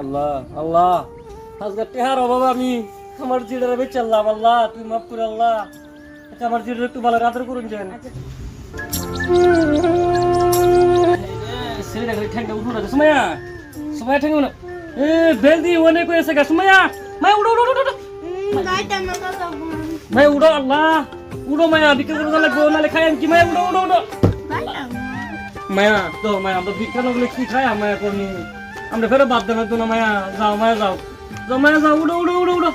আল্লাহ আল্লাহ আজকে টেহার অভাব আমি আমার জিডারে বেচাল্লাম আল্লাহ তুই মাফ করে আল্লাহ আচ্ছা আমার জিডারে একটু ভালো রাতের করুন যেন সেটা করে ঠ্যাংটা উঠো না সুমাইয়া সুমাইয়া ঠ্যাং উঠো এ বেলদি অনেক হয়েছে গা সুমাইয়া মাই উড়ো উড়ো উড়ো মাই উড়ো আল্লাহ উড়ো মায়া বিক্রি করে লাগবে নালে খাই আমি কি মায়া উড়ো উড়ো উড়ো মায়া তো মায়া আমরা বিক্রি করলে কি খাই মায়া করনি আমরা ফেরো বাদ দেবে তো না মায়া যাও মায়া যাও যাও মায়া যাও উড়ো উড়ো উড়ো উড়ো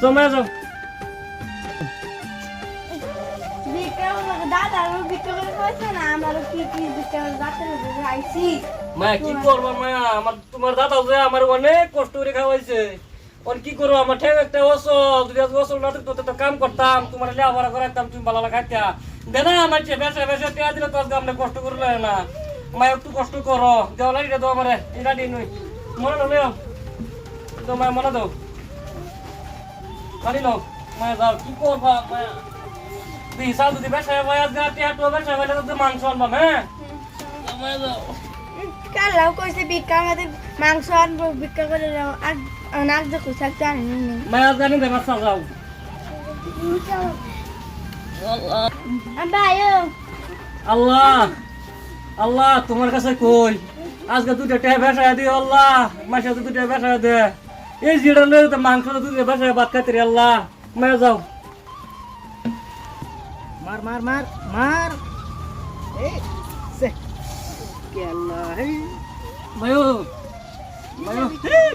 যাও মায়া যাও মায়া কি করবো মায়া আমার তোমার দাদা যে আমার অনেক কষ্ট করে খাওয়াইছে কি করবো আমার ঠেক একটা ওসল যদি ওসল না থাকতো তো কাম করতাম তোমার লেখাপড়া করাইতাম তুমি ভালো খাইতা দে না আমার বেসা বেসা টেয়া দিলে তো আজকে আমরা কষ্ট করলে না মায়া একটু কষ্ট করো দেওয়া লাগে দাও আমার এটা দিন মনে নাও লেও তো মায়া মনে দাও জানি নাও মায়া যাও কি করবা মায়া বিশাল যদি বেসা মায়া আজকে টেয়া তো বেসা বেলে তো মাংস আনবাম হ্যাঁ মায়া যাও কালাও কইছে বিক্কা আমাদের মাংস আনবো বিক্কা করে যাও আর নাক দেখো থাকতে আনি মায়া জানি দে বাচ্চা যাও আল্লাহ আল্লাহ তোমার কাছে কই আজকে দুটো টেয়া বেসা দিও আল্লাহ মাসে দুটো বেসা দে এই জিডা লই তো মাংস দুটো বেসা ভাত খাইতে রে আল্লাহ মায়া যাও মার মার মার মার এই সে কে আল্লাহ হে মায়ো মায়ো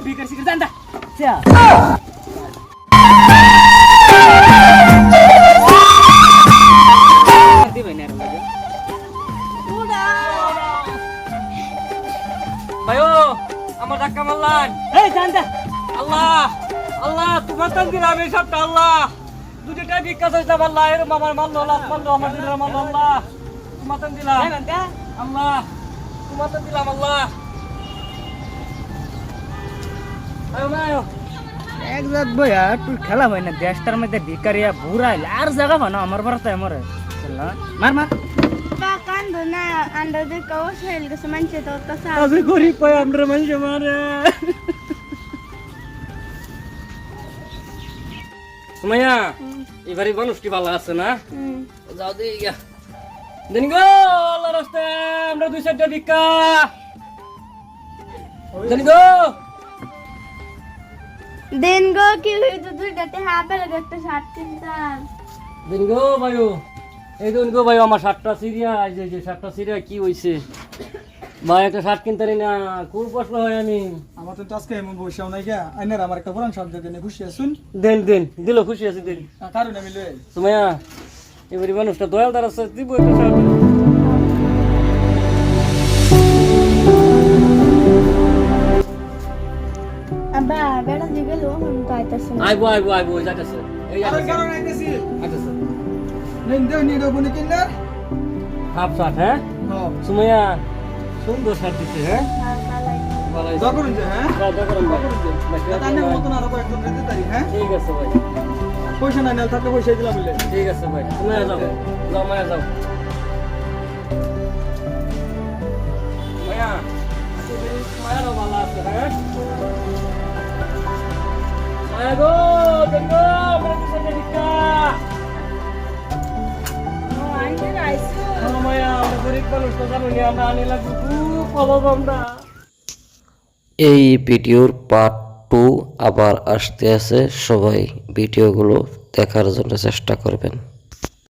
বিকার সিকার জানতা চা দিবে না রে মায়ো আমার ধাক্কা মারলাম এই জানতা আল্লাহ আল্লাহ তোমার তান দিলাম এই সবটা আল্লাহ দুটোটা ভিক্ষা চাইতাম আল্লাহ এরম আমার মারলো লাভ মারলো আমার দিলাম আল্লাহ তোমার তান দিলাম আল্লাহ তোমার তান দিলাম আল্লাহ আয়ো মায়ো এক জাত বয়া তুই খেলা হয় না দেশটার মধ্যে ভিকারিয়া বুড়াইল আর জায়গা বানো আমার বাড়াতে আমারে মার মার কান না আন্ডা দে কাওস হেল গেছে মানছে তো তাসা আমি গরিব পাই আমরা মানুষ মারে সুমাইয়া এবারে মানুষটি ভালো আছে না যাও দে গা দিন গো আল্লাহ রাস্তায় আমরা দুই চারটা ভিক্ষা দিন গো দিন গো কি হইতো দুইটাতে হাপে লাগে একটা শার্ট কিনতাম দিন গো ভাইও এই দিন গো ভাই আমার শার্টটা সিরিয়া এই যে শার্টটা সিরিয়া কি হইছে ভাই একটা শার্ট কিনতে না খুব কষ্ট হয় আমি আমার তো আজকে এমন বসেও নাই গা আইনার আমার একটা পুরান শব্দ দেনে খুশি আছুন দেন দেন দিল খুশি আছে দেন কারণ আমি লই সুমাইয়া এবারে মানুষটা দয়ালদার আছে দিব একটা শার্ট আবা বেড়া দিবে লো হুন কাইতাছে আইবো আইবো আইবো যাইতাছে এই আর যাইতাছে কারণ আইতেছি আইতাছে নেন দেও নি দেও বনে কিনার হাফ শার্ট হ্যাঁ হ্যাঁ সুমাইয়া সুন্দর শার্ট দিছে হ্যাঁ ভালো হইছে। দা করুন যে হ্যাঁ দাও, দাও করুন ভাই। তানে মতন আরো কয়েকজন দিতে তারি হ্যাঁ ঠিক আছে ভাই পয়সা নাই নাল থাকলে পয়সা দিলাম বলে ঠিক আছে ভাই সুমাইয়া যাও যাও মায়া যাও মায়া মায়ারও ভালো আছে হ্যাঁ মায়া গো দেখো আমরা দুজনে ভিক্ষা মায়া আমরা গরিব মানুষ তো জানো নি আমরা আনি লাগবে খুব অভাব আমরা এই ভিডিওর পার্ট 2 আবার আসতে আছে, সবাই ভিডিওগুলো দেখার জন্য চেষ্টা করবেন।